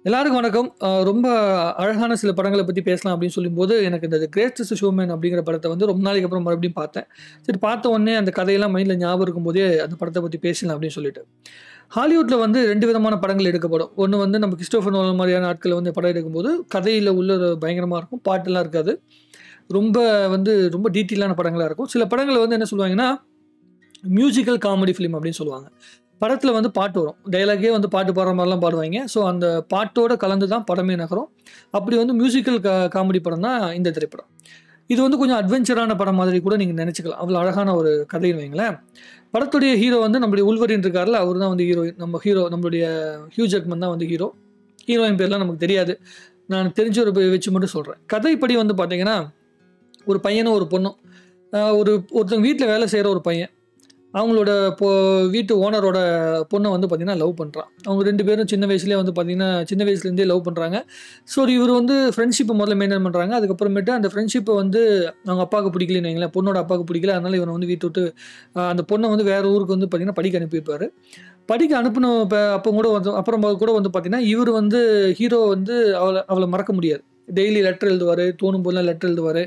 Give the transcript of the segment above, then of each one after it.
எல்லாருக்கும் வணக்கம். ரொம்ப அழகான சில படங்கள பத்தி பேசலாம் அப்படின்னு சொல்லும்போது, எனக்கு இந்த கிரேட்டஸ்ட் ஷோமேன் அப்படிங்கிற படத்த வந்து ரொம்ப நாளைக்கு அப்புறம் மறுபடியும் பார்த்தேன். சரி பார்த்த உடனே அந்த கதையெல்லாம் மைண்ட்ல ஞாபகம் இருக்கும்போதே, அந்த படத்த பத்தி பேசலாம் அப்படின்னு சொல்லிட்டு. ஹாலிவுட்ல வந்து 2 விதமான படங்கள் எடுக்கப்படும். ஒண்ணு வந்து நம்ம கிறிஸ்டோபர் நோலன் மாரியான ஆட்கள் வந்து படம் எடுக்கும்போது, கதையில உள்ள பயங்கரமா இருக்கும். பாட்டெல்லாம் இருக்காது. ரொம்ப ரொம்ப டீட்டெயிலான படங்களா இருக்கும். சில படங்கள வந்து என்ன சொல்லுவாங்கன்னா, மியூசிக்கல் காமெடி ஃபிலிம் அப்படின்னு சொல்லுவாங்க. படத்துல வந்து பாட்டு வரும். டயலாக்கே வந்து பாட்டு பாடுற மாரிலாம் பாடுவாய்ங்க. ஸோ அந்த பாட்டோட கலந்து தான் படமே நகரும். அப்படி வந்து மியூசிக்கல் காமெடி படம் தான் இந்த திரைப்படம். இது வந்து கொஞ்சம் அட்வென்ச்சரான படம் மாதிரி கூட நீங்க நெனச்சுக்கலாம். அவ்வளோ அழகான ஒரு கதைன்னு வைங்களேன். படத்துடைய ஹீரோ வந்து நம்முடைய உல்வரின் இருக்கார்ல, அவரு தான் வந்து ஹீரோயின். நம்மளுடைய ஹியூ ஜாக்மன் தான் வந்து ஹீரோ. ஹீரோயின் பேர்லாம் நமக்கு தெரியாது. நான் தெரிஞ்ச ஒரு வச்சு மட்டும் சொல்றேன். கதைப்படி வந்து பார்த்தீங்கன்னா, ஒரு பையனும், ஒரு பொண்ணும். ஒருத்தவங்க வீட்ல வேலை செய்ற ஒரு பையன். அவங்களோட வீட்டு ஓனரோட பொண்ண வந்து பார்த்தீங்கன்னா, லவ் பண்றான். அவங்க 2 பேரும் சின்ன வயசுலயே வந்து பார்த்தீங்கன்னா, சின்ன வயசுலேருந்தே லவ் பண்றாங்க. ஸோ இவரு வந்து ஃப்ரெண்ட்ஷிப்ப முதல்ல மெயின்டெயின் பண்றாங்க. அதுக்கப்புறமேட்டு அந்த ஃப்ரெண்ட்ஷிப்ப வந்து அவங்க அப்பாவுக்கு பிடிக்கலன்னு வைங்களேன். பொண்ணோட அப்பாவுக்கு பிடிக்கல. அதனால இவன வந்து வீட்ட விட்டு அந்த பொண்ண வந்து வேற ஊருக்கு வந்து பார்த்தீங்கன்னா, படிக்க அனுப்பி வைப்பாரு. படிக்க அனுப்புன அப்போ கூட வந்து அப்புறம் கூட வந்து பார்த்தீங்கன்னா, இவரு வந்து ஹீரோ வந்து அவள மறக்க முடியாது. டெய்லி லெட்டர் எழுதுவாரு. தோணும் போதெல்லாம் லெட்டர் எழுதுவாரு.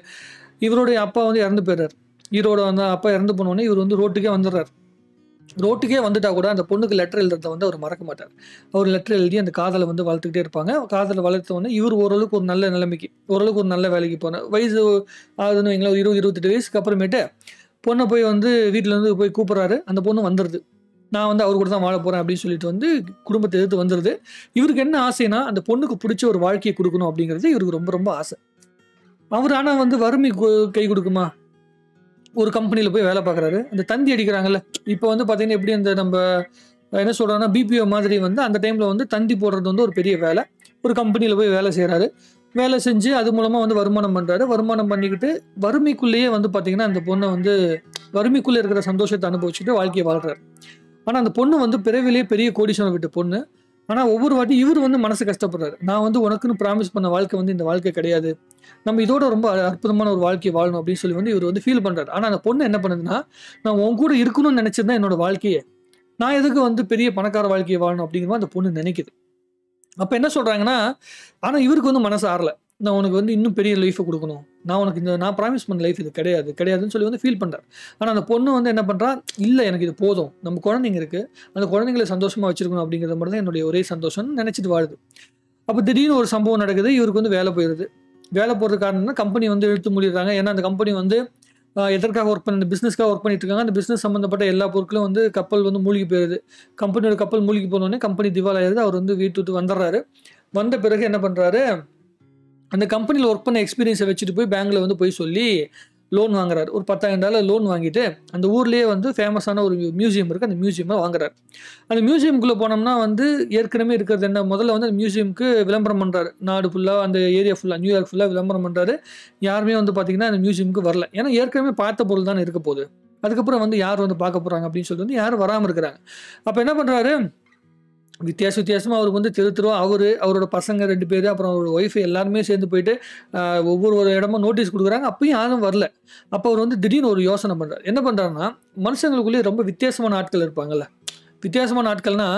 இவருடைய அப்பா வந்து இறந்து போயிறாரு. ஹீரோட வந்து அப்பா இறந்து போனோனே இவர் வந்து ரோட்டுக்கே வந்துடுறாரு. ரோட்டுக்கே வந்துட்டா கூட அந்த பொண்ணுக்கு லெட்டர் எழுதுறத வந்து அவர் மறக்க மாட்டார். அவர் லெட்டர் எழுதி அந்த காதல வந்து வளர்த்துக்கிட்டே இருப்பாங்க. காதல வளர்த்த உடனே இவர் ஓரளவுக்கு ஒரு நல்ல நிலைமைக்கு, ஓரளவுக்கு ஒரு நல்ல வேலைக்கு போன வயசு ஆகுதுன்னு வைங்களேன். ஒரு 20, 28 வயசுக்கு அப்புறமேட்டு பொண்ண போய் வந்து வீட்ல இருந்து போய் கூப்பிடுறாரு. அந்த பொண்ணு வந்துருது. நான் வந்து அவர் கூட தான் வாழ போறேன் அப்படின்னு சொல்லிட்டு வந்து குடும்பத்த எதிர்த்து வந்துருது. இவருக்கு என்ன ஆசைன்னா, அந்த பொண்ணுக்கு புடிச்ச ஒரு வாழ்க்கைய குடுக்கணும் அப்படிங்கிறது இவருக்கு ரொம்ப ரொம்ப ஆசை. அவரு ஆனா வந்து வறுமை கை குடுக்குமா? ஒரு கம்பெனில போய் வேலை பார்க்குறாரு. அந்த தந்தி அடிக்கிறாங்கல்ல. இப்ப வந்து பார்த்தீங்கன்னா, எப்படி அந்த நம்ப என்ன சொல்றோம்னா, பிபிஓ மாதிரி வந்து அந்த டைம்ல வந்து தந்தி போடுறது வந்து ஒரு பெரிய வேலை. ஒரு கம்பெனில போய் வேலை செய்றாரு. வேலை செஞ்சு அது மூலமா வந்து வருமானம் பண்றாரு. வருமானம் பண்ணிக்கிட்டு வறுமைக்குள்ளேயே வந்து பார்த்தீங்கன்னா, அந்த பொண்ண வந்து வறுமைக்குள்ள இருக்கிற சந்தோஷத்த அனுபவிச்சுட்டு வாழ்க்கைய வாழ்றாரு. ஆனா அந்த பொண்ணு வந்து பிறவிலேயே பெரிய கோடீஸ்வரன் வீட்டு பொண்ணு. ஆனா ஒவ்வொரு வாட்டி இவரு வந்து மனசு கஷ்டப்படுறாரு. நான் வந்து உனக்குன்னு ப்ராமிஸ் பண்ண வாழ்க்கை வந்து இந்த வாழ்க்கை கிடையாது. நம்ம இதோட ரொம்ப அற்புதமான ஒரு வாழ்க்கைய வாழணும் அப்படின்னு சொல்லி வந்து இவரு வந்து ஃபீல் பண்றாரு. ஆனா அந்த பொண்ணு என்ன பண்ணுதுன்னா, நான் உன் கூட இருக்கணும்னு நெனச்சது தான் என்னோட வாழ்க்கையே. நான் எதுக்கு வந்து பெரிய பணக்கார வாழ்க்கைய வாழணும் அப்படிங்கிற மாரி அந்த பொண்ணு நெனைக்குது. அப்ப என்ன சொல்றாங்கன்னா, ஆனா இவருக்கு வந்து மனசு ஆறல. நான் உனக்கு வந்து இன்னும் பெரிய லைஃப குடுக்கணும். நான் ப்ராமிஸ் பண்ண லைஃப் இது கிடையாது. கிடையாதுன்னு சொல்லி வந்து ஃபீல் பண்றாரு. ஆனா அந்த பொண்ணு வந்து என்ன பண்றா, இல்ல எனக்கு இது போதும். நம்ம குழந்தைங்க இருக்கு. அந்த குழந்தைங்கள சந்தோஷமா வச்சிருக்கணும் அப்படிங்கிறது மட்டும் தான் என்னுடைய ஒரே சந்தோஷம்னு நெனச்சிட்டு வாழுது. அப்ப திடீர்னு ஒரு சம்பவம் நடக்குது. இவருக்கு வந்து வேலை போயிருது. வேலை போறதுக்கு காரணம்னா, கம்பெனி வந்து இழுத்து மூடிடுறாங்க. ஏன்னா அந்த கம்பெனி வந்து எதற்காக இந்த பிசினஸ்க்காக ஒர்க் பண்ணிட்டு இருக்காங்க. அந்த பிசினஸ் சம்மந்தப்பட்ட எல்லா பொருட்களும் வந்து கப்பல் வந்து மூழ்கி போயிருது. கம்பெனியோட கப்பல் மூழ்கி போனோனே கம்பெனி திவால் ஆயிருது. அவர் வந்து வீட்ட விட்டு வந்துடுறாரு. வந்த பிறகு என்ன பண்றாரு, அந்த கம்பெனில ஒர்க் பண்ண எக்ஸ்பீரியன்ஸ வச்சுட்டு போய் பேங்க்ல வந்து போய் சொல்லி லோன் வாங்குறாரு. ஒரு $10,000 லோன் வாங்கிட்டு, அந்த ஊர்லயே வந்து ஃபேமஸான ஒரு மியூசியம் இருக்கு. அந்த மியூசியம்ல வாங்குறாரு. அந்த மியூசியம்குள்ள போனோம்னா வந்து ஏற்கனவே இருக்கிறது என்ன, முதல்ல வந்து அந்த மியூசியம்க்கு விளம்பரம் பண்றாரு. நாடு ஃபுல்லா, அந்த ஏரியா ஃபுல்லா, நியூயார்க் ஃபுல்லா விளம்பரம் பண்றாரு. யாருமே வந்து பார்த்தீங்கன்னா, அந்த மியூசியம்க்கு வரல. ஏன்னா ஏற்கனவே பார்த்த பொருள் தானே இருக்க போகுது. அதுக்கப்புறம் வந்து யார் வந்து பார்க்க போறாங்க அப்படின்னு சொல்லிட்டு வந்து யாரும் வராம இருக்கிறாங்க. அப்ப என்ன பண்றாரு, வித்தியாசமா அவருக்கு வந்து தெருவா அவரோட பசங்க 2 பேரு, அப்புறம் அவரோட ஒய்ஃப் எல்லாருமே சேர்ந்து போயிட்டு ஒவ்வொரு இடமா நோட்டீஸ் குடுக்குறாங்க. அப்பயும் யாரும் வரல. அப்ப அவர் வந்து திடீர்னு ஒரு யோசனை பண்றாரு. என்ன பண்றாருன்னா, மனுஷங்களுக்குள்ளேயே ரொம்ப வித்தியாசமான ஆட்கள் இருப்பாங்கல்ல. வித்தியாசமான ஆட்கள்னா,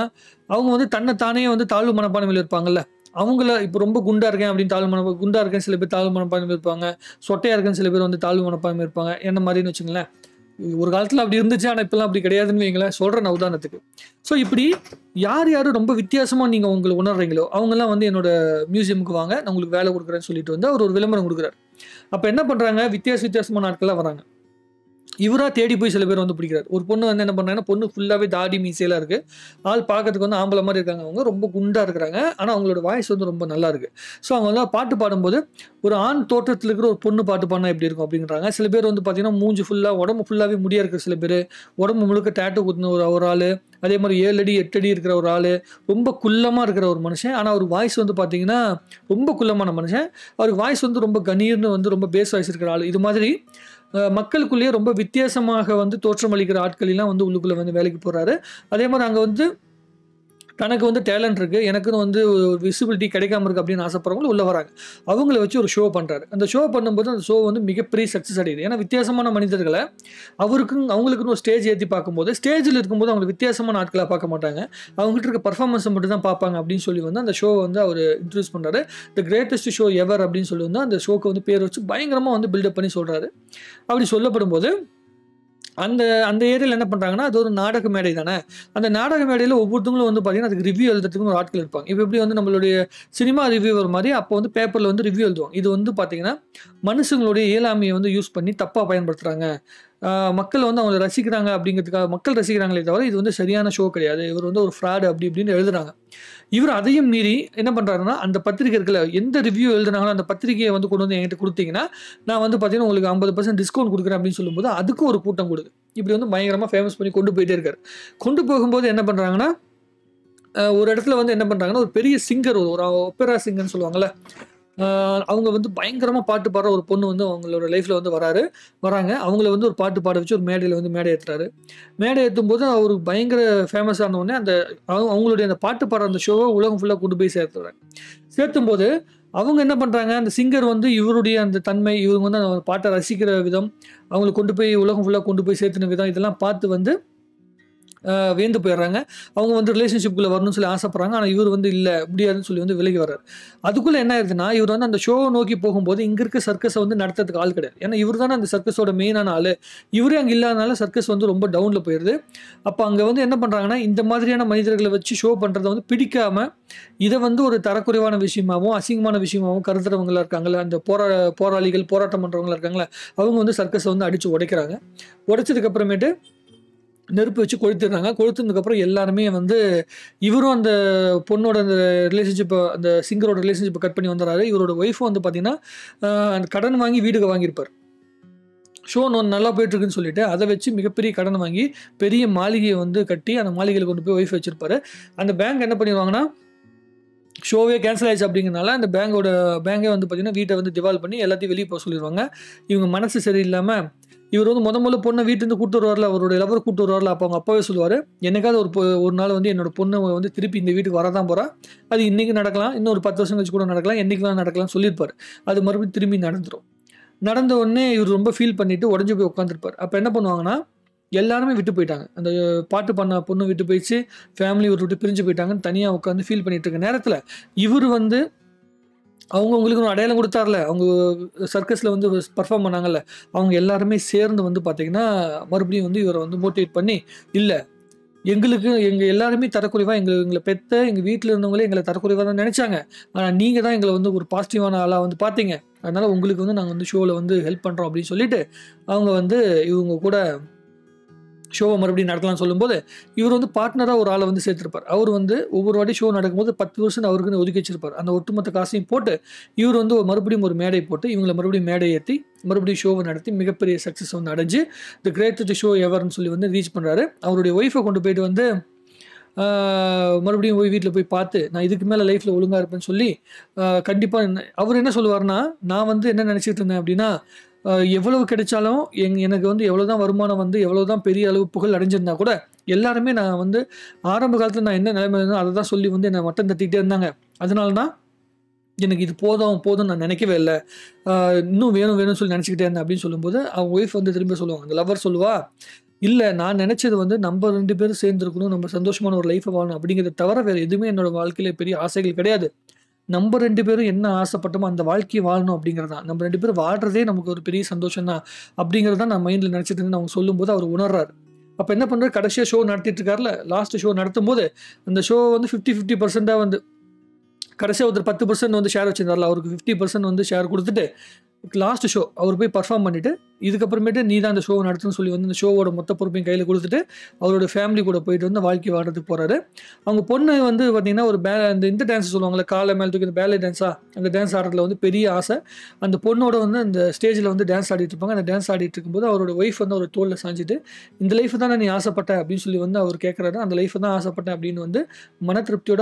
அவங்க வந்து தன்ன தானே வந்து தாழ்வு மனப்பான்மையில இருப்பாங்கல்ல. அவங்கள இப்ப ரொம்ப குண்டா இருக்கேன் அப்படின்னு குண்டா இருக்கேன் சில பேர் தாழ்வு மனப்பான்மையில இருப்பாங்க. சொட்டையா இருக்கேன்னு சில பேர் வந்து தாழ்வு மனப்பான்மை இருப்பாங்க. என்ன மாரின்னு வச்சுக்கங்களேன். ஒரு காலத்துல அப்படி இருந்துச்சு. ஆனா இப்பலாம் அப்படி கிடையாதுன்னு வைங்களேன். சொல்றேன் நான் உதாரணத்துக்கு. ஸோ இப்படி யாரு ரொம்ப வித்தியாசமா நீங்க உங்கள உணர்றீங்களோ, அவங்கலாம் வந்து என்னோட மியூசியம்க்கு வாங்க. நான் உங்களுக்கு வேலை குடுக்குறேன்னு சொல்லிட்டு வந்து அவர் ஒரு விளம்பரம் குடுக்குறாரு. அப்ப என்ன பண்றாங்க, வித்தியாசமான ஆட்கள்லாம் வராங்க. இவரா தேடி போய் சில பேர் வந்து பிடிக்கிறாரு. ஒரு பொண்ணு வந்து என்ன பண்றாங்கன்னா, பொண்ணு ஃபுல்லாவே தாடி மீசைலாம் இருக்கு. ஆள் பார்க்கறதுக்கு வந்து ஆம்பள மாரி இருக்காங்க அவங்க. ரொம்ப குண்டா இருக்கிறாங்க. ஆனா அவங்களோட வாய்ஸ் வந்து ரொம்ப நல்லா இருக்கு. ஸோ அவங்க வந்து பாட்டு பாடும்போது, ஒரு ஆண் தோற்றத்துல இருக்கிற ஒரு பொண்ணு பாட்டு பாடுனா எப்படி இருக்கும் அப்படின்றாங்க. சில பேர் வந்து பார்த்தீங்கன்னா, மூஞ்சி ஃபுல்லா உடம்பு ஃபுல்லாவே முடியா இருக்கிற சில பேரு, உடம்பு முழுக்க டாட்டூ குத்துன ஒரு ஆளு, அதே மாரி 7 அடி 8 அடி இருக்கிற ஒரு ஆளு, ரொம்ப குள்ளமா இருக்கிற ஒரு மனுஷன். ஆனா அவர் வாய்ஸ் வந்து பார்த்தீங்கன்னா, ரொம்ப குள்ளமான மனுஷன். அவருக்கு வாய்ஸ் வந்து ரொம்ப கணீர்னு வந்து ரொம்ப பேஸ் வாய்ஸ் இருக்கிற ஆளு. இது மாதிரி மக்களுக்குள்ளேயே ரொம்ப வித்தியாசமாக வந்து தோற்றமளிக்கிற ஆட்கள் எல்லாம் வந்து உள்ளுக்குள்ள வந்து வேலைக்கு போறாரு. அதே மாரி அங்க வந்து தனக்கு வந்து டேலண்ட் இருக்கு. எனக்குன்னு வந்து ஒரு விசிபிலிட்டி கிடைக்காம இருக்கு அப்படின்னு ஆசைப்படுறவங்க உள்ள வராங்க. அவங்கள வச்சு ஒரு ஷோ பண்றாரு. அந்த ஷோ பண்ணும்போது அந்த ஷோ வந்து மிகப்பெரிய சக்சஸ் அடையுது. ஏன்னா வித்தியாசமான மனிதர்கள அவங்களுக்குன்னு ஒரு ஸ்டேஜ் ஏத்தி பார்க்கும்போது, ஸ்டேஜ்ல இருக்கும்போது அவங்க வித்தியாசமான ஆட்களா பார்க்க மாட்டாங்க. அவங்ககிட்ட இருக்க பெர்ஃபார்மன்ஸ மட்டும் தான் பார்ப்பாங்க அப்படின்னு சொல்லி வந்து அந்த ஷோ வந்து அவரு இன்ட்ரோடியூஸ் பண்றாரு. தி கிரேட்டஸ்ட் ஷோ எவர் அப்படின்னு சொல்லி வந்து அந்த ஷோக்கு வந்து பேர் வச்சு பயங்கரமா வந்து பில்டப் பண்ணி சொல்றாரு. அப்படி சொல்லப்படும்போது அந்த அந்த ஏரியால என்ன பண்றாங்கன்னா, அது ஒரு நாடக மேடை தானே. அந்த நாடக மேடையில ஒவ்வொருத்தவங்களும் வந்து பார்த்தீங்கன்னா, அதுக்கு ரிவ்யூ எழுதுறதுக்குன்னு ஒரு ஆட்கள் இருப்பாங்க. இப்ப எப்படி வந்து நம்மளுடைய சினிமா ரிவ்யூவர் மாரி அப்போ வந்து பேப்பர்ல வந்து ரிவ்யூ எழுதுவாங்க. இது வந்து பார்த்தீங்கன்னா, மனுஷங்களுடைய இயலாமைய வந்து யூஸ் பண்ணி தப்பா பயன்படுத்துறாங்க. மக்கள் வந்து அவங்கள ரசிக்கிறாங்க அப்படிங்கிறதுக்காக மக்கள் ரசிக்கிறாங்களே தவிர, இது வந்து சரியான ஷோ கிடையாது. இவர் வந்து ஒரு ஃப்ராடு அப்படி இப்படின்னு எழுதுறாங்க. இவர் அதையும் மீறி என்ன பண்றாருன்னா, அந்த பத்திரிக்கை இருக்குல்ல, எந்த ரிவ்யூ எழுதுனாங்களோ அந்த பத்திரிக்கைய வந்து கொண்டு வந்து என்கிட்ட குடுத்தீங்கன்னா, நான் வந்து பார்த்தீங்கன்னா, உங்களுக்கு 50% டிஸ்கவுண்ட் குடுக்குறேன் அப்படின்னு சொல்லும்போது, அதுக்கு ஒரு கூட்டம் கூடுது. இப்படி வந்து பயங்கரமா ஃபேமஸ் பண்ணி கொண்டு போயிட்டே இருக்காரு. கொண்டு போகும்போது என்ன பண்றாங்கன்னா, ஒரு இடத்துல வந்து என்ன பண்றாங்கன்னா, ஒரு பெரிய சிங்கர் ஒரு ஒப்பேரா சிங்கர்ன்னு சொல்லுவாங்கல்ல. அ அவங்க வந்து பயங்கரமா பாட்டு பாடுற ஒரு பொண்ணு வந்து அவங்களோட லைஃப்ல வந்து வராங்க. அவங்கள வந்து ஒரு பாட்டு பாட வச்சு ஒரு மேடையில வந்து மேடை ஏத்துறாரு. மேடை ஏத்தும்போது அவரு பயங்கர ஃபேமஸ் ஆன உடனே அந்த அவங்களுடைய அந்த பாட்டு பாடுற அந்த ஷோவ உலகம் ஃபுல்லா கொண்டு போய் சேர்த்துறாங்க. சேர்த்தும்போது அவங்க என்ன பண்றாங்க, அந்த சிங்கர் வந்து இவருடைய அந்த தன்மை, இவங்க வந்து அந்த பாட்ட ரசிக்கிற விதம், அவங்கள கொண்டு போய் உலகம் ஃபுல்லா கொண்டு போய் சேர்த்துன விதம் இதெல்லாம் பார்த்து வந்து வியந்து போயிடுறாங்க. அவங்க வந்து ரிலேஷன்ஷிப்குள்ள வரணும்னு சொல்லி ஆசைப்படுறாங்க. ஆனா இவரு வந்து இல்ல முடியாதுன்னு சொல்லி வந்து விலகி வர்றாரு. அதுக்குள்ள என்ன ஆயிருதுன்னா, இவர் வந்து அந்த ஷோவ நோக்கி போகும்போது இங்க இருக்க சர்க்கஸ வந்து நடத்துறதுக்கு ஆள் கிடையாது. ஏன்னா இவரு தானே அந்த சர்க்கஸோட மெயினான ஆளு. இவரே அங்க இல்லாதனால சர்க்கஸ் வந்து ரொம்ப டவுன்ல போயிருது. அப்ப அங்க வந்து என்ன பண்றாங்கன்னா, இந்த மாதிரியான மனிதர்கள வச்சு ஷோ பண்றத வந்து பிடிக்காம, இத வந்து ஒரு தரக்குறைவான விஷயமாவும், அசிங்கமான விஷயமாவும் கருதுறவங்களா இருக்காங்கல்ல, அந்த போராளிகள், போராட்டம் பண்றவங்களா இருக்காங்கல்ல, அவங்க வந்து சர்க்கஸ வந்து அடிச்சு உடைக்கிறாங்க. உடைச்சதுக்கு அப்புறமேட்டு நெருப்பு வச்சு கொளுத்திடுறாங்க. கொளுத்துனதுக்கப்புறம் எல்லாருமே வந்து இவரும் அந்த பொண்ணோட அந்த ரிலேஷன்ஷிப்ப அந்த சிங்கரோட ரிலேஷன்ஷிப்ப கட் பண்ணி வந்துர்றாரு. இவரோட ஒய்ஃபும் வந்து பார்த்தீங்கன்னா, அந்த கடன் வாங்கி வீடு வாங்கியிருப்பாரு. ஷோ நல்லா போயிட்டுருக்குன்னு சொல்லிட்டு, அத வச்சு மிகப்பெரிய கடன் வாங்கி, பெரிய மாளிகைய வந்து கட்டி, அந்த மாளிகையில கொண்டு போய் ஒய்ஃப் வச்சிருப்பாரு. அந்த பேங்க் என்ன பண்ணிருவாங்கன்னா, ஷோவே கேன்சல் ஆயிடுச்சு அப்படிங்கிறனால, அந்த பேங்கே வந்து பார்த்தீங்கன்னா, வீட்ட வந்து திவால் பண்ணி எல்லாத்தையும் வெளிய சொல்லிருவாங்க. இவங்க மனசு சரியில்லாம இவரு வந்து மொதல்ல பொண்ண வீட்லருந்து கூட்டு வருவார்ல, அவருடைய லவ்வர கூட்டு வருவார்ல, அப்ப அவங்க அப்பாவே சொல்லுவாரு, "என்னைக்காவது ஒரு நாள் வந்து என்னோட பொண்ணு வந்து திருப்பி இந்த வீட்டுக்கு வரதான் போறா. அது இன்னைக்கு நடக்கலாம். இன்னும் ஒரு 10 வருஷம் கழிச்சு கூட நடக்கலாம். என்னைக்கு வேணா நடக்கலாம்னு" சொல்லியிருப்பாரு. அது மறுபடியும் திரும்பி நடந்துரும். நடந்த உடனே இவரு ரொம்ப ஃபீல் பண்ணிட்டு உடைஞ்சு போய் உட்கார்ந்திருப்பாரு. அப்ப என்ன பண்ணுவாங்கன்னா, எல்லாருமே விட்டு போயிட்டாங்க. அந்த பாட்டு பாடுன பொண்ணு விட்டு போயிடுச்சு. ஃபேமிலி இவர விட்டு பிரிஞ்சு போயிட்டாங்கன்னு தனியா உட்கார்ந்து ஃபீல் பண்ணிட்டு இருக்க நேரத்துல, இவரு வந்து அவங்களுக்கு ஒரு அடையாளம் குடுத்தார்ல. அவங்க சர்க்கஸ்ல வந்து பெர்ஃபார்ம் பண்ணாங்கல்ல. அவங்க எல்லாருமே சேர்ந்து வந்து பார்த்தீங்கன்னா, மறுபடியும் வந்து இவர வந்து மோட்டிவேட் பண்ணி, "இல்ல எங்க எல்லாருமே தரக்குறைவா எங்கள பெத்த எங்க வீட்ல இருந்தவங்களே எங்கள தரக்குறைவா தான் நெனச்சாங்க. ஆனா நீங்க தான் எங்கள வந்து ஒரு பாசிட்டிவான ஆளா வந்து பார்த்தீங்க. அதனால உங்களுக்கு வந்து நாங்க வந்து ஷோல வந்து ஹெல்ப் பண்றோம்" அப்படின்னு சொல்லிட்டு, அவங்க வந்து இவங்க கூட ஷோவ மறுபடியும் நடத்தலாம்னு சொல்லும்போது, இவரு வந்து பார்ட்னரா ஒரு ஆள வந்து சேர்த்திருப்பார். அவரு வந்து ஒவ்வொரு வாட்டி ஷோ நடக்கும்போது 10% அவருக்குன்னு ஒதுக்கி வச்சிருப்பாரு. அந்த ஒட்டுமொத்த காசையும் போட்டு, இவரு வந்து மறுபடியும் ஒரு மேடை போட்டு, இவங்கள மறுபடியும் மேடை ஏத்தி, மறுபடியும் ஷோவ நடத்தி மிகப்பெரிய சக்சஸ் வந்து அடைஞ்சு, தி கிரேட்டஸ்ட் ஷோ எவர்ன்னு சொல்லி வந்து ரீச் பண்றாரு. அவருடைய ஒய்ஃப கொண்டு போயிட்டு வந்து ஆ மறுபடியும் போய் வீட்ல போய் பார்த்து, நான் இதுக்கு மேல லைஃப்ல ஒழுங்கா இருப்பேன்னு சொல்லி, கண்டிப்பா அவரு என்ன சொல்லுவாருன்னா, நான் வந்து என்ன நெனச்சுட்டு இருந்தேன் அப்டின்னா, எவ்வளவு கிடைச்சாலும் எனக்கு வந்து எவ்வளோதான் வருமானம் வந்து எவ்வளோதான் பெரிய அளவு புகழ் அடைஞ்சிருந்தா கூட, எல்லாருமே நான் வந்து ஆரம்ப காலத்துல நான் என்ன நிலைமையில இருந்தேனோ அத தான் சொல்லி வந்து என்ன மட்டம் தட்டிக்கிட்டே இருந்தாங்க. அதனால தான் எனக்கு இது போதும், போதும்னு நான் நெனைக்கவே இல்ல. இன்னும் வேணும், வேணும்னு சொல்லி நெனச்சுக்கிட்டே இருந்தேன் அப்டின்னு சொல்லும்போது, அவங்க ஒய்ஃப் வந்து திரும்ப சொல்லுவாங்க. அந்த லவ்வர் சொல்லுவா, "இல்ல நான் நெனச்சது வந்து நம்ப 2 பேரும் சேர்ந்திருக்கணும். நம்ம சந்தோஷமான ஒரு லைஃப்ப வாழணும் அப்டிங்கிறத தவிர வேற எதுவுமே என்னோட வாழ்க்கையில பெரிய ஆசைகள் கிடையாது. நம்ப 2 பேரும் என்ன ஆசைப்பட்டோமோ அந்த வாழ்க்கைய வாழணும் அப்டிங்கிறது தான். நம்ம 2 பேரும் வாழ்றதே நமக்கு ஒரு பெரிய சந்தோஷம் தான்." அப்டிங்கிறத தான் நான் மைண்ட்ல நெனச்சுட்டு இருந்தேன்னு அவங்க சொல்லும்போது அவர் உணர்றாரு. அப்ப என்ன பண்றாரு, கடைசியா ஷோ நடத்திட்டு இருக்கார்ல, லாஸ்ட் ஷோ நடத்தும்போது, அந்த ஷோ வந்து 50-50% வந்து கடைசியா ஒருத்தர் 10% வந்து ஷேர் வச்சிருந்தார்ல, அவருக்கு 50% வந்து ஷேர் குடுத்துட்டு, லாஸ்ட் ஷோ அவர் போய் பெர்ஃபார்ம் பண்ணிட்டு, இதுக்கப்புறமேட்டு நீ தான் இந்த ஷோவ நடத்துன்னு சொல்லி வந்து இந்த ஷோவோட மொத்த பொறுப்பையும் கையில குடுத்துட்டு, அவரோட ஃபேமிலி கூட போயிட்டு வந்து வாழ்க்கை வாழ்றதுக்கு போறாரு. அவங்க பொண்ணு வந்து பார்த்தீங்கன்னா, ஒரு இந்த டான்ஸ் சொல்லுவாங்கல்ல, கால மேல தூக்கி இந்த பேலே டான்ஸா, அந்த டான்ஸ் ஆடுறதுல வந்து பெரிய ஆசை. அந்த பொண்ணோட வந்து அந்த ஸ்டேஜ்ல வந்து டான்ஸ் ஆடிட்டு இருப்பாங்க. அந்த டான்ஸ் ஆடிட்டு இருக்கும்போது, அவரோட ஒய்ஃப் வந்து அவர் தோள்ல சாஞ்சுட்டு, "இந்த லைஃப் தானே நீ ஆசைப்பட்ட" அப்படின்னு சொல்லி வந்து அவர் கேட்கறாரு. அந்த லைஃப் தான் ஆசைப்பட்டேன் அப்படின்னு வந்து மன திருப்தியோட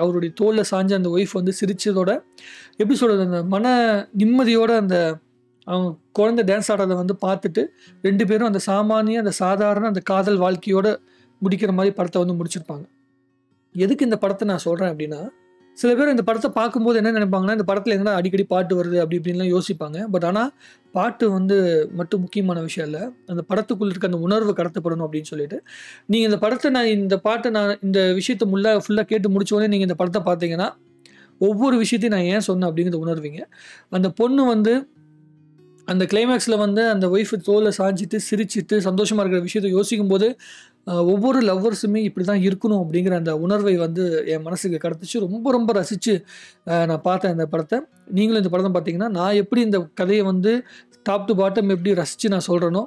அவருடைய தோள்ல சாஞ்ச அந்த ஒய்ஃப் வந்து சிரிச்சதோட, எப்படி சொல்றது, அந்த மன நிம்மதியோட அந்த அவங்க குழந்தை டான்ஸ் ஆடுறத வந்து பார்த்துட்டு 2 பேரும் அந்த சாதாரண அந்த காதல் வாழ்க்கையோட முடிக்கிற மாரி படத்த வந்து முடிச்சிருப்பாங்க. எதுக்கு இந்த படத்தை நான் சொல்கிறேன் அப்படின்னா, சில பேர் இந்த படத்தை பார்க்கும்போது என்ன நினைப்பாங்கன்னா, இந்த படத்தில் என்னடா அடிக்கடி பாட்டு வருது அப்படி இப்படின்லாம் யோசிப்பாங்க. பட் ஆனால் பாட்டு வந்து மட்டும் முக்கியமான விஷயம் இல்லை. அந்த படத்துக்குள்ள இருக்க அந்த உணர்வு கடத்தப்படணும் அப்படின்னு சொல்லிட்டு, நீங்கள் இந்த பாட்டை நான் இந்த விஷயத்தை ஃபுல்லாக கேட்டு முடிச்ச உடனே நீங்கள் இந்த படத்தை பார்த்தீங்கன்னா, ஒவ்வொரு விஷயத்தையும் நான் ஏன் சொன்னேன் அப்படிங்கிறத உணர்வீங்க. அந்த பொண்ணு வந்து அந்த கிளைமேக்ஸில் வந்து அந்த ஒய்ஃபு தோளில் சாஞ்சிட்டு சிரிச்சிட்டு சந்தோஷமாக இருக்கிற விஷயத்தை யோசிக்கும்போது ஒவ்வொரு லவ்வர்ஸுமே இப்படி தான் இருக்கணும் அப்படிங்கிற அந்த உணர்வை வந்து என் மனசுக்கு கடத்துச்சு. ரொம்ப ரொம்ப ரசித்து நான் பார்த்தேன் இந்த படத்தை. நீங்களும் இந்த படத்தை பார்த்தீங்கன்னா, நான் எப்படி இந்த கதையை வந்து டாப் டு பாட்டம் எப்படி ரசித்து நான் சொல்கிறேனோ,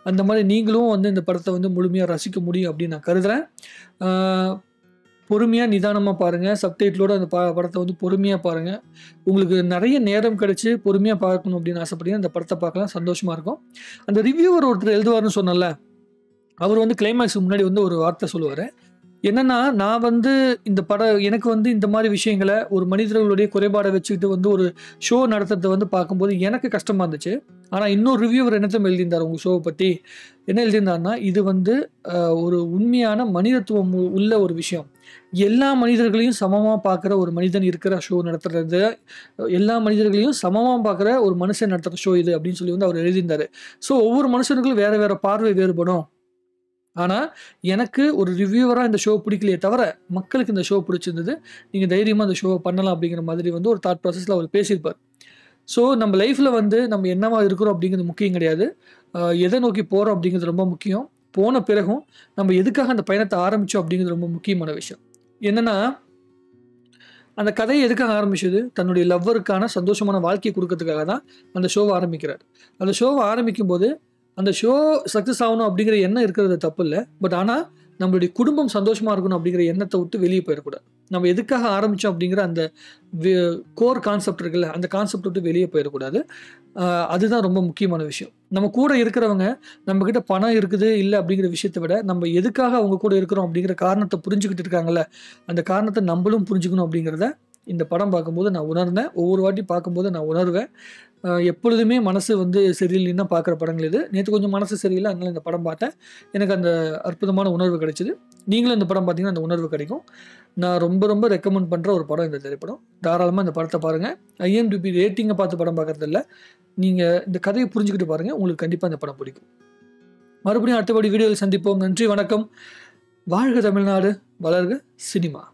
அந்த மாதிரி நீங்களும் வந்து இந்த படத்தை வந்து முழுமையாக ரசிக்க முடியும் அப்படின்னு நான் கருதுகிறேன். பொறுமையாக நிதானமாக பாருங்கள். சப்டைட்டிலோட அந்த படத்தை வந்து பொறுமையாக பாருங்கள். உங்களுக்கு நிறைய நேரம் கிடச்சி பொறுமையாக பார்க்கணும் அப்படின்னு ஆசைப்பட்டீங்கன்னா இந்த படத்தை பார்க்கலாம், சந்தோஷமாக இருக்கும். அந்த ரிவ்யூவர் ஒருத்தர் எழுதுவார்னு சொன்னல, அவர் வந்து கிளைமேக்ஸுக்கு முன்னாடி வந்து ஒரு வார்த்தை சொல்லுவார். என்னென்னா, நான் வந்து எனக்கு வந்து இந்த மாதிரி விஷயங்களை ஒரு மனிதர்களுடைய குறைபாடை வச்சுக்கிட்டு வந்து ஒரு ஷோ நடத்துறதை வந்து பார்க்கும்போது எனக்கு கஷ்டமாக இருந்துச்சு. ஆனால் இன்னொரு ரிவ்யூவர் என்னத்தையும் எழுதியிருந்தார் உங்கள் ஷோவை பற்றி. என்ன எழுதியிருந்தாருன்னா, இது வந்து ஒரு உண்மையான மனிதத்துவம் உள்ள ஒரு விஷயம். எல்லா மனிதர்களையும் சமமாக பார்க்குற ஒரு மனிதன் இருக்கிற ஷோ நடத்துறது, எல்லா மனிதர்களையும் சமமாக பார்க்குற ஒரு மனுஷன் நடத்துகிற ஷோ இது அப்படின்னு சொல்லி வந்து அவர் எழுதியிருந்தார். ஸோ ஒவ்வொரு மனுஷனுக்கும் வேறு வேறு பார்வை வேறுபடும். ஆனால் எனக்கு ஒரு ரிவ்யூவராக இந்த ஷோ பிடிக்கலையே தவிர மக்களுக்கு இந்த ஷோ பிடிச்சிருந்தது. நீங்கள் தைரியமாக இந்த ஷோவை பண்ணலாம் அப்படிங்கிற மாதிரி வந்து ஒரு தாட் ப்ராசஸில் அவர் பேசியிருப்பார். ஸோ நம்ம லைஃப்பில் வந்து நம்ம என்னவா இருக்கிறோம் அப்படிங்கிறது முக்கியம் கிடையாது. எதை நோக்கி போகிறோம் அப்படிங்கிறது ரொம்ப முக்கியம். போன பிறகும் நம்ம எதுக்காக அந்த பயணத்தை ஆரம்பித்தோம் அப்படிங்கிறது ரொம்ப முக்கியமான விஷயம். என்னென்னா, அந்த கதையை எதுக்காக ஆரம்பிச்சது? தன்னுடைய லவ்வருக்கான சந்தோஷமான வாழ்க்கையை கொடுக்கறதுக்காக தான் அந்த ஷோவை ஆரம்பிக்கிறார். அந்த ஷோவை ஆரம்பிக்கும் போது அந்த ஷோ சக்ஸஸ் ஆகணும் அப்படிங்கிற எண்ணம் இருக்கிறது தப்பு இல்லை. பட் ஆனால் நம்மளுடைய குடும்பம் சந்தோஷமாக இருக்கணும் அப்படிங்கிற எண்ணத்தை விட்டு வெளியே போயிடக்கூடாது. நம்ம எதுக்காக ஆரம்பித்தோம் அப்படிங்கிற அந்த கோர் கான்செப்ட் இருக்குல்ல, அந்த கான்செப்ட் விட்டு வெளியே போயிடக்கூடாது. அதுதான் ரொம்ப முக்கியமான விஷயம். நம்ம கூட இருக்கிறவங்க நம்மக்கிட்ட பணம் இருக்குது இல்லை அப்படிங்கிற விஷயத்தை விட நம்ம எதுக்காக அவங்க கூட இருக்கிறோம் அப்படிங்கிற காரணத்தை புரிஞ்சுக்கிட்டு இருக்காங்கல்ல, அந்த காரணத்தை நம்மளும் புரிஞ்சுக்கணும் அப்படிங்கிறத இந்த படம் பார்க்கும்போது நான் உணர்ந்தேன். ஒவ்வொரு வாட்டி பார்க்கும்போது நான் உணர்வேன். எப்பொழுதுமே மனசு வந்து சரியில்லைன்னா பார்க்குற படங்கள் இது. நேற்று கொஞ்சம் மனசு சரியில்லை, அதனால் இந்த படம் பார்த்தேன். எனக்கு அந்த அற்புதமான உணர்வு கிடைச்சிது. நீங்களும் இந்த படம் பார்த்தீங்கன்னா அந்த உணர்வு கிடைக்கும். நான் ரொம்ப ரொம்ப ரெக்கமெண்ட் பண்ணுற ஒரு படம் இந்த திரைப்படம். தாராளமாக இந்த படத்தை பாருங்கள். IMDb ரேட்டிங்கை பார்த்து படம் பார்க்குறது இல்லை, நீங்கள் இந்த கதையை புரிஞ்சுக்கிட்டு பாருங்கள். உங்களுக்கு கண்டிப்பாக இந்த படம் பிடிக்கும். மறுபடியும் அடுத்தபடி வீடியோவில் சந்திப்போம். நன்றி, வணக்கம். வாழ்க தமிழ்நாடு, வளர்க சினிமா.